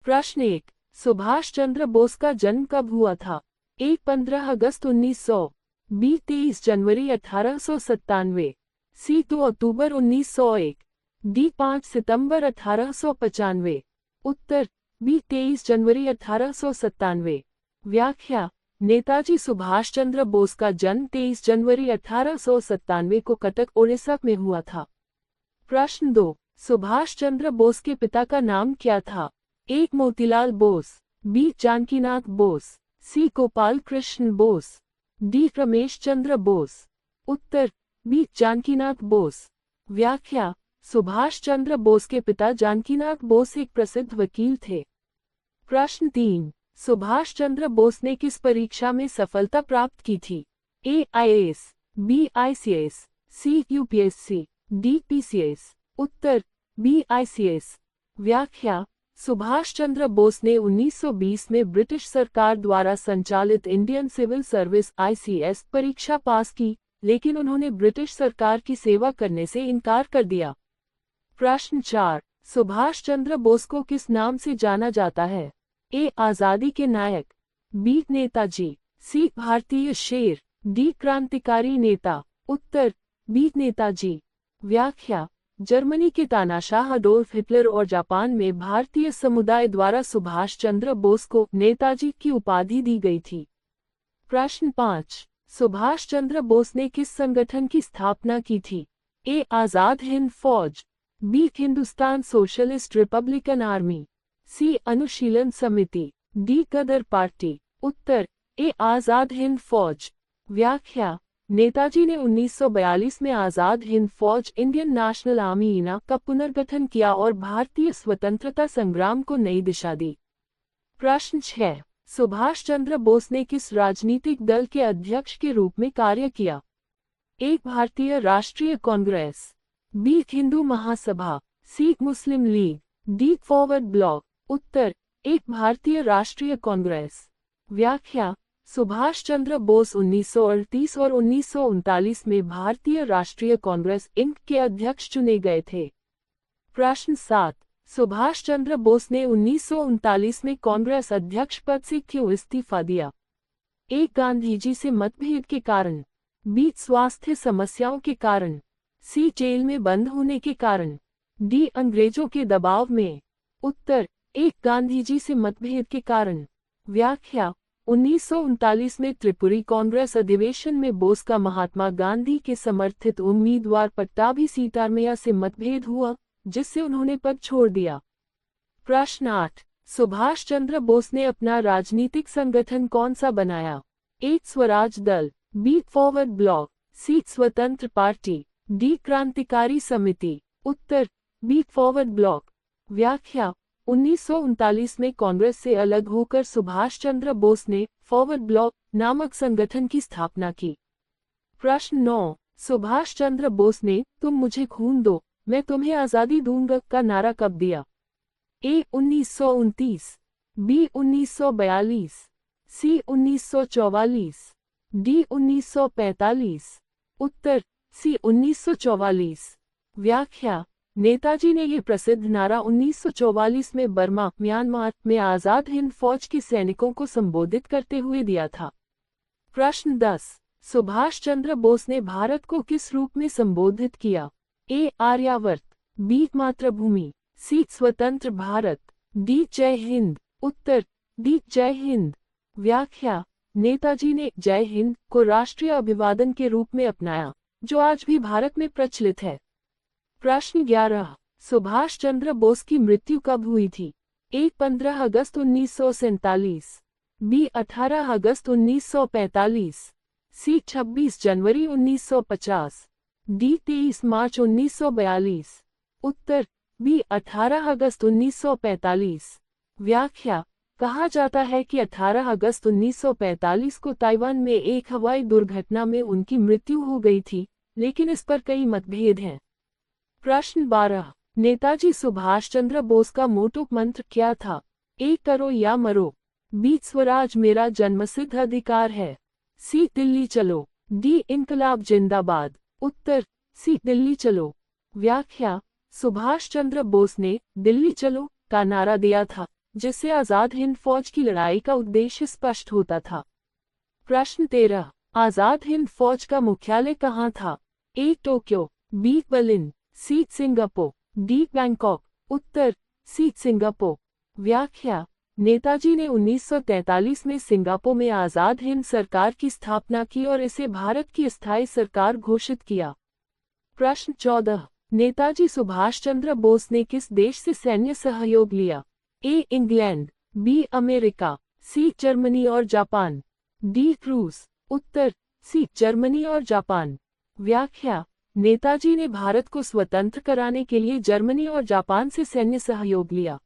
प्रश्न 1। सुभाष चंद्र बोस का जन्म कब हुआ था? ए 15 अगस्त 1900, बी 23 जनवरी 1897, सी 2 अक्टूबर 1901, डी 5 सितंबर 1895। उत्तर बी 23 जनवरी 1897। व्याख्या: नेताजी सुभाष चंद्र बोस का जन्म 23 जनवरी 1897 को कटक, ओडिशा में हुआ था। प्रश्न 2। सुभाष चंद्र बोस के पिता का नाम क्या था? ए मोतीलाल बोस, बी जानकीनाथ बोस, सी गोपाल कृष्ण बोस, डी रमेश चंद्र बोस। उत्तर बी जानकीनाथ बोस। व्याख्या: सुभाष चंद्र बोस के पिता जानकीनाथ बोस एक प्रसिद्ध वकील थे। प्रश्न 3। सुभाष चंद्र बोस ने किस परीक्षा में सफलता प्राप्त की थी? ए आईएएस, बी आईसीएस, सी यूपीएससी, डी पीसीएस। उत्तर बी आईसीएस। व्याख्या: सुभाष चंद्र बोस ने 1920 में ब्रिटिश सरकार द्वारा संचालित इंडियन सिविल सर्विस आईसीएस परीक्षा पास की, लेकिन उन्होंने ब्रिटिश सरकार की सेवा करने से इनकार कर दिया। प्रश्न 4। सुभाष चंद्र बोस को किस नाम से जाना जाता है? ए आजादी के नायक, बी नेताजी, सी भारतीय शेर, डी क्रांतिकारी नेता। उत्तर बी नेताजी। व्याख्या: जर्मनी के तानाशाह अडोल्फ हिटलर और जापान में भारतीय समुदाय द्वारा सुभाष चंद्र बोस को नेताजी की उपाधि दी गई थी। प्रश्न 5। सुभाष चंद्र बोस ने किस संगठन की स्थापना की थी? ए Azad Hind Fauj, B Hindustan socialist republican army, C Anushilan Samiti, D Ghadar party. उत्तर ए आजाद हिंद फौज। व्याख्या: नेताजी ने 1942 में आजाद हिंद फौज इंडियन नेशनल आर्मी इना का पुनर्गठन किया और भारतीय स्वतंत्रता संग्राम को नई दिशा दी। प्रश्न 6। सुभाष चंद्र बोस ने किस राजनीतिक दल के अध्यक्ष के रूप में कार्य किया? ए भारतीय राष्ट्रीय कांग्रेस, बी हिंदू महासभा, सी मुस्लिम लीग, डी फॉरवर्ड ब्लॉक। उत्तर एक भारतीय राष्ट्रीय कांग्रेस। व्याख्या: सुभाष चंद्र बोस 1938 और 1939 में भारतीय राष्ट्रीय कांग्रेस इंक के अध्यक्ष चुने गए थे। प्रश्न 7। सुभाष चंद्र बोस ने 1939 में कांग्रेस अध्यक्ष पद से क्यों इस्तीफा दिया? ए गांधीजी से मतभेद के कारण, बी स्वास्थ्य समस्याओं के कारण, सी जेल में बंद होने के कारण, डी अंग्रेजों के दबाव में। उत्तर एक गांधीजी से मतभेद के कारण। व्याख्या: 1939 में त्रिपुरी कांग्रेस अधिवेशन में बोस का महात्मा गांधी के समर्थित उम्मीदवार पट्टाभी सीतारमैया से मतभेद हुआ, जिससे उन्होंने पद छोड़ दिया। प्रश्न 8। सुभाष चंद्र बोस ने अपना राजनीतिक संगठन कौन सा बनाया? ए स्वराज दल, बी फॉरवर्ड ब्लॉक, सी स्वतंत्र पार्टी, डी क्रांतिकारी समिति। उत्तर बी फॉरवर्ड ब्लॉक। व्याख्या: 1939 में कांग्रेस से अलग होकर सुभाष चंद्र बोस ने फॉरवर्ड ब्लॉक नामक संगठन की स्थापना की। प्रश्न 9। सुभाष चंद्र बोस ने तुम मुझे खून दो, मैं तुम्हें आजादी दूंगा का नारा कब दिया? ए 1929, बी 1942, सी 1944, डी 1945। उत्तर सी 1944। व्याख्या: नेताजी ने ये प्रसिद्ध नारा 1944 में बर्मा, म्यांमार में आजाद हिंद फौज के सैनिकों को संबोधित करते हुए दिया था। प्रश्न 10। सुभाष चंद्र बोस ने भारत को किस रूप में संबोधित किया? ए आर्यावर्त, बी मातृभूमि, सी स्वतंत्र भारत, डी जय हिंद। उत्तर डी जय हिंद। व्याख्या: नेताजी ने जय हिंद को राष्ट्रीय अभिवादन के रूप में अपनाया, जो आज भी भारत में प्रचलित है। प्रश्न 11। सुभाष चंद्र बोस की मृत्यु कब हुई थी? ए 15 अगस्त 1947, बी 18 अगस्त 1945, सी 26 जनवरी 1950, डी 23 मार्च 1942। उत्तर बी 18 अगस्त 1945। व्याख्या: कहा जाता है कि 18 अगस्त 1945 को ताइवान में एक हवाई दुर्घटना में उनकी मृत्यु हो गई थी, लेकिन इस पर कई मतभेद हैं। प्रश्न 12। नेताजी सुभाष चंद्र बोस का मोटो मंत्र क्या था? ए करो या मरो, बी स्वराज मेरा जन्मसिद्ध अधिकार है, सी दिल्ली चलो, डी इनकलाब जिंदाबाद। उत्तर सी दिल्ली चलो। व्याख्या: सुभाष चंद्र बोस ने दिल्ली चलो का नारा दिया था, जिससे आजाद हिंद फौज की लड़ाई का उद्देश्य स्पष्ट होता था। प्रश्न 13, आजाद हिंद फौज का मुख्यालय कहाँ था? A Tokyo, B Berlin, C Singapore, D Bangkok. उत्तर, सी सिंगापुर। व्याख्या, नेताजी ने 1943 में सिंगापुर में आजाद हिंद सरकार की स्थापना की और इसे भारत की अस्थायी सरकार घोषित किया। प्रश्न 14, नेताजी सुभाष चंद्र बोस ने किस देश से सैन्य सहयोग लिया? A England, B America, C Germany और जापान, डी रूस। उत्तर, सी जर्मनी और जापान। व्याख्या, नेताजी ने भारत को स्वतंत्र कराने के लिए जर्मनी और जापान से सैन्य सहयोग लिया।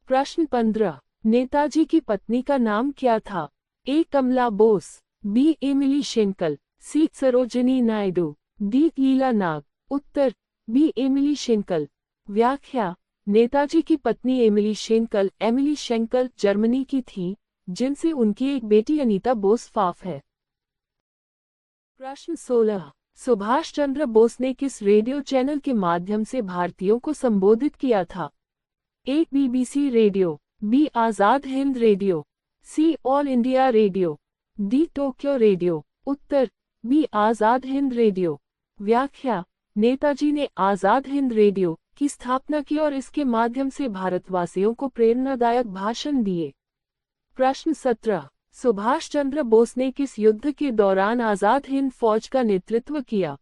प्रश्न 15, नेताजी की पत्नी का नाम क्या था? ए कमला बोस, बी एमिली शेंकल, सी सरोजिनी नायडू, डी लीला नाग। उत्तर, बी एमिली शेंकल। व्याख्या, नेताजी की पत्नी एमिली शेंकल जर्मनी की थी, जिनसे उनकी एक बेटी अनीता बोस फाफ है। प्रश्न 16, सुभाष चंद्र बोस ने किस रेडियो चैनल के माध्यम से भारतीयों को संबोधित किया था? A BBC radio, B Azad Hind radio, C all India radio, D Tokyo radio. उत्तर, बी आजाद हिंद रेडियो। व्याख्या, नेताजी ने आजाद हिंद रेडियो की स्थापना की और इसके माध्यम से भारतवासियों को प्रेरणादायक भाषण दिए। प्रश्न 17, सुभाष चंद्र बोस ने किस युद्ध के दौरान आजाद हिंद फौज का नेतृत्व किया?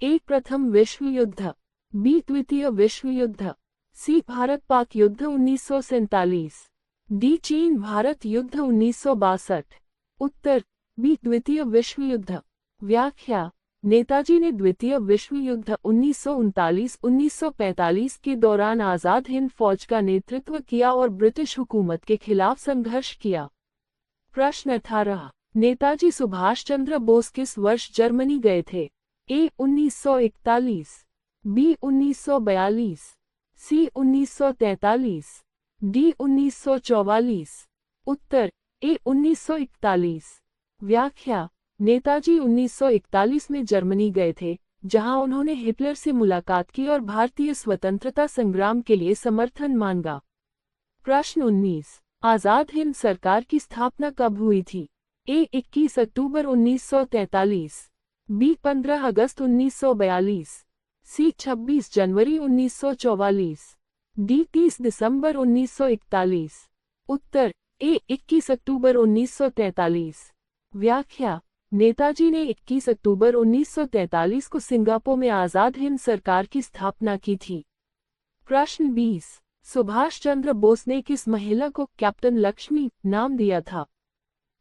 ए प्रथम विश्व युद्ध, बी द्वितीय विश्व युद्ध, सी भारत पाक युद्ध 1947, डी चीन भारत युद्ध 1962। उत्तर, बी द्वितीय विश्व युद्ध। व्याख्या, नेताजी ने द्वितीय विश्व युद्ध 1939-1945 के दौरान आजाद हिंद फौज का नेतृत्व किया और ब्रिटिश हुकूमत के खिलाफ संघर्ष किया। प्रश्न 18, नेताजी सुभाष चंद्र बोस किस वर्ष जर्मनी गए थे? ए 1941, बी 1942, सी 1943, डी 1944। उत्तर, ए 1941। व्याख्या, नेताजी 1941 में जर्मनी गए थे, जहां उन्होंने हिटलर से मुलाकात की और भारतीय स्वतंत्रता संग्राम के लिए समर्थन मांगा। प्रश्न 19, आजाद हिंद सरकार की स्थापना कब हुई थी? ए 21 अक्टूबर 1943, बी 15 अगस्त 1942, सी 26 जनवरी 1944, डी 30 दिसंबर 1941। उत्तर, ए 21 अक्टूबर 1943। व्याख्या, नेताजी ने 21 अक्टूबर 1943 को सिंगापुर में आजाद हिंद सरकार की स्थापना की थी। प्रश्न 20, सुभाष चंद्र बोस ने किस महिला को कैप्टन लक्ष्मी नाम दिया था?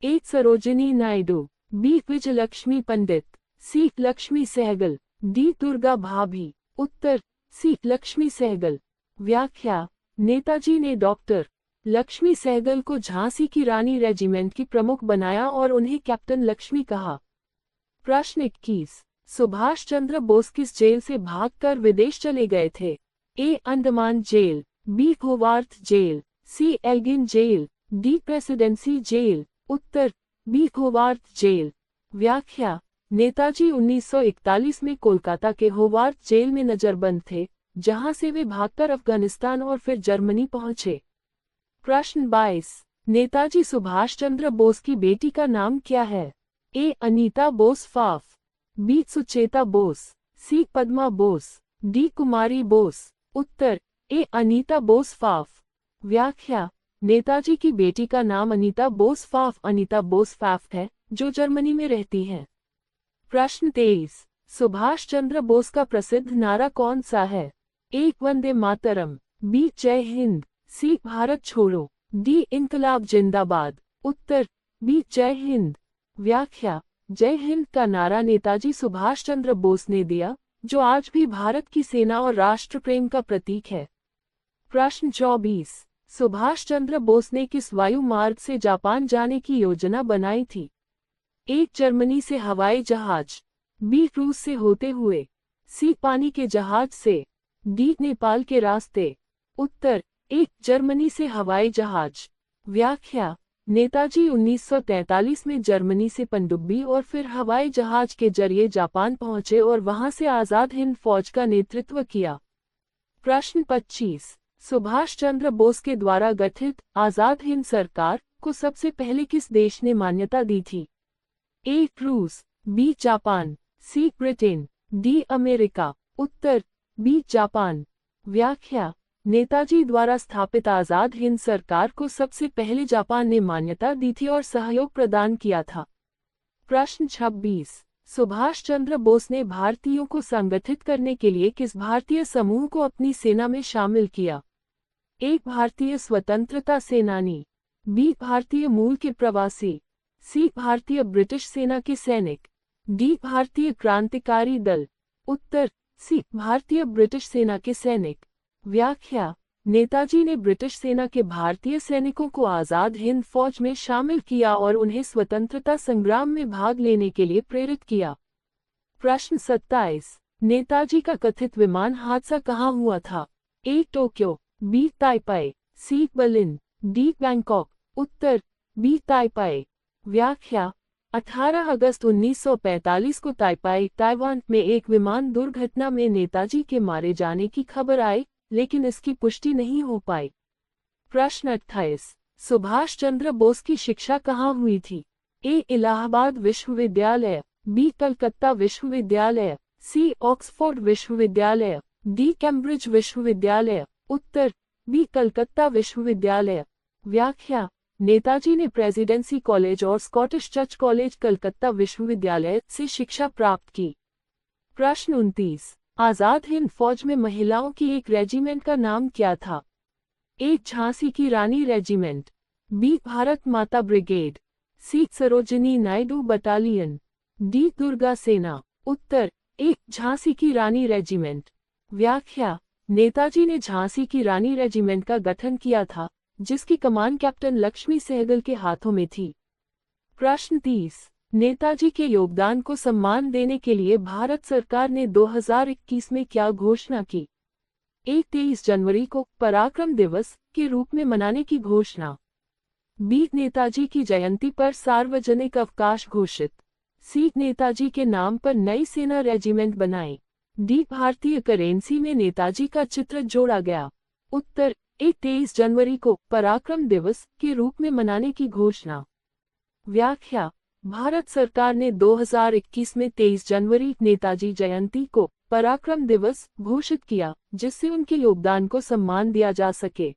ए सरोजिनी नायडू, बी विजयलक्ष्मी पंडित, सी लक्ष्मी सहगल, डी दुर्गा भाभी। उत्तर, सी लक्ष्मी सहगल। व्याख्या, नेताजी ने डॉक्टर लक्ष्मी सहगल को झांसी की रानी रेजिमेंट की प्रमुख बनाया और उन्हें कैप्टन लक्ष्मी कहा। प्रश्न 21, सुभाष चंद्र बोस किस जेल से भागकर विदेश चले गए थे? A Andaman jail, B Howarth jail, C Elgin jail, D presidency jail. उत्तर, बी होवार्थ जेल। व्याख्या, नेताजी 1941 में कोलकाता के होवार्थ जेल में नजरबंद थे, जहां से वे भागकर अफगानिस्तान और फिर जर्मनी पहुंचे। प्रश्न 22, नेताजी सुभाष चंद्र बोस की बेटी का नाम क्या है? ए अनीता बोस फाफ, बी सुचेता बोस, सी पद्मा बोस, डी कुमारी बोस। उत्तर, ए अनीता बोस फाफ। व्याख्या, नेताजी की बेटी का नाम अनीता बोस फाफ है, जो जर्मनी में रहती हैं। प्रश्न 23, सुभाष चंद्र बोस का प्रसिद्ध नारा कौन सा है? ए वंदे मातरम, बी जय हिंद, सी भारत छोड़ो, डी इनकलाब जिंदाबाद। उत्तर, बी जय हिंद। व्याख्या, जय हिंद का नारा नेताजी सुभाष चंद्र बोस ने दिया, जो आज भी भारत की सेना और राष्ट्र प्रेम का प्रतीक है। प्रश्न 24, सुभाष चंद्र बोस ने किस वायु मार्ग से जापान जाने की योजना बनाई थी? ए जर्मनी से हवाई जहाज, बी रूस से होते हुए, सी पानी के जहाज से, डी नेपाल के रास्ते। उत्तर, ए जर्मनी से हवाई जहाज। व्याख्या, नेताजी 1943 में जर्मनी से पनडुब्बी और फिर हवाई जहाज के जरिए जापान पहुंचे और वहां से आजाद हिंद फौज का नेतृत्व किया। प्रश्न 25, सुभाष चंद्र बोस के द्वारा गठित आजाद हिंद सरकार को सबसे पहले किस देश ने मान्यता दी थी? ए. रूस, B. Japan, C. Britain, D. America. उत्तर बी. जापान। व्याख्या: नेताजी द्वारा स्थापित आजाद हिंद सरकार को सबसे पहले जापान ने मान्यता दी थी और सहयोग प्रदान किया था। प्रश्न 26। सुभाष चंद्र बोस ने भारतीयों को संगठित करने के लिए किस भारतीय समूह को अपनी सेना में शामिल किया? एक भारतीय स्वतंत्रता सेनानी, बी. भारतीय मूल के प्रवासी, सी. भारतीय ब्रिटिश सेना के सैनिक, डी. भारतीय क्रांतिकारी दल। उत्तर सी. भारतीय ब्रिटिश सेना के सैनिक। व्याख्या: नेताजी ने ब्रिटिश सेना के भारतीय सैनिकों को आजाद हिंद फौज में शामिल किया और उन्हें स्वतंत्रता संग्राम में भाग लेने के लिए प्रेरित किया। प्रश्न 27। नेताजी का कथित विमान हादसा कहाँ हुआ था? A. Tokyo, B. Taipei, C. Berlin, D. Bangkok. उत्तर बी. ताइपाई। व्याख्या: 18 अगस्त 1945 को ताइपाई, ताइवान में एक विमान दुर्घटना में नेताजी के मारे जाने की खबर आई, लेकिन इसकी पुष्टि नहीं हो पाई। प्रश्न 28। सुभाष चंद्र बोस की शिक्षा कहाँ हुई थी? ए. इलाहाबाद विश्वविद्यालय, बी. कलकत्ता विश्वविद्यालय, सी. ऑक्सफोर्ड विश्वविद्यालय, डी. कैम्ब्रिज विश्वविद्यालय। उत्तर बी. कलकत्ता विश्वविद्यालय। व्याख्या: नेताजी ने प्रेसिडेंसी कॉलेज और स्कॉटिश चर्च कॉलेज कलकत्ता विश्वविद्यालय से शिक्षा प्राप्त की। प्रश्न 29। आजाद हिंद फौज में महिलाओं की एक रेजिमेंट का नाम क्या था? ए. झांसी की रानी regiment, B. Bharat Mata brigade, C. Sarojini Naidu battalion, D. Durga Sena. उत्तर ए. झांसी की रानी रेजिमेंट। व्याख्या: नेताजी ने झांसी की रानी रेजिमेंट का गठन किया था, जिसकी कमान कैप्टन लक्ष्मी सहगल के हाथों में थी। प्रश्न 30। नेताजी के योगदान को सम्मान देने के लिए भारत सरकार ने 2021 में क्या घोषणा की? ए. 23 जनवरी को पराक्रम दिवस के रूप में मनाने की घोषणा, बी. नेताजी की जयंती पर सार्वजनिक अवकाश घोषित, सी. नेताजी के नाम पर नई सेना रेजिमेंट बनाई, डी. भारतीय करेंसी में नेताजी का चित्र जोड़ा गया। उत्तर ए. 23 जनवरी को पराक्रम दिवस के रूप में मनाने की घोषणा। व्याख्या: भारत सरकार ने 2021 में 23 जनवरी नेताजी जयंती को पराक्रम दिवस घोषित किया, जिससे उनके योगदान को सम्मान दिया जा सके।